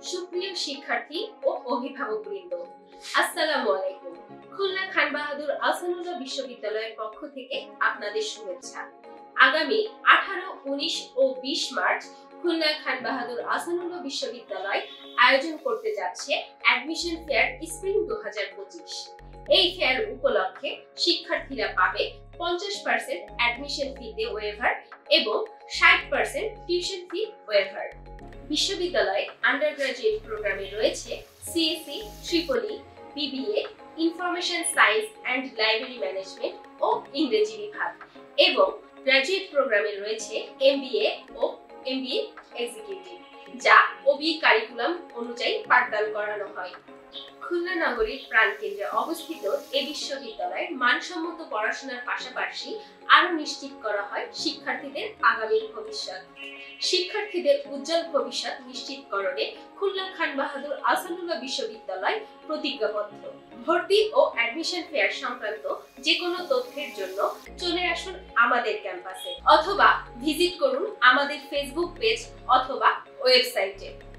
সুপ্রিয় শিক্ষার্থী ও অভিভাবকবৃন্দ, আসসালামু আলাইকুম। খুলনা খান বাহাদুর আহসানুল্লাহ বিশ্ববিদ্যালয়ের পক্ষ থেকে আপনাদের শুভেচ্ছা। আগামী 18, 19 ও 20 মার্চ খুলনা খান বাহাদুর আহসানুল্লাহ বিশ্ববিদ্যালয় আয়োজন করতে যাচ্ছে অ্যাডমিশন ফেয়ার স্প্রিং 2025। এই ফেয়ার উপলক্ষে শিক্ষার্থীরা পাবে 50% অ্যাডমিশন ফিতে ওয়েভার এবং 60% টিউশন ফি ওয়েভার। বিশ্ববিদ্যালয়ে আন্ডার গ্রাজুয়েট প্রোগ্রামে রয়েছে CSC, triple E, BBA, information science and library management ও ইংরেজি বিভাগ, এবং গ্রাজুয়েট প্রোগ্রামে রয়েছে এমবিএ ও এমবিএ এক্সিকিউটিভ, যা ওবি কারিকুলাম অনুযায়ী পাঠদান করানো হয়। খুলনা নগরীর প্রাণকেন্দ্রে অবস্থিত এই বিশ্ববিদ্যালয়ে মানসম্মত পড়াশোনার পাশাপাশি আরো নিশ্চিত করা হয় শিক্ষার্থীদের আগামীর ভবিষ্যৎ। শিক্ষার্থীদের উজ্জ্বল ভবিষ্যৎ নিশ্চিতকরণে খুলনা খান বাহাদুর আহসানুল্লাহ বিশ্ববিদ্যালয় প্রতিজ্ঞাবদ্ধ। ভর্তি ও অ্যাডমিশন ফেয়ার সংক্রান্ত যে কোনো তথ্যের জন্য চলে আসুন আমাদের ক্যাম্পাসে অথবা ভিজিট করুন আমাদের ফেসবুক পেজ অথবা ওয়েবসাইটে।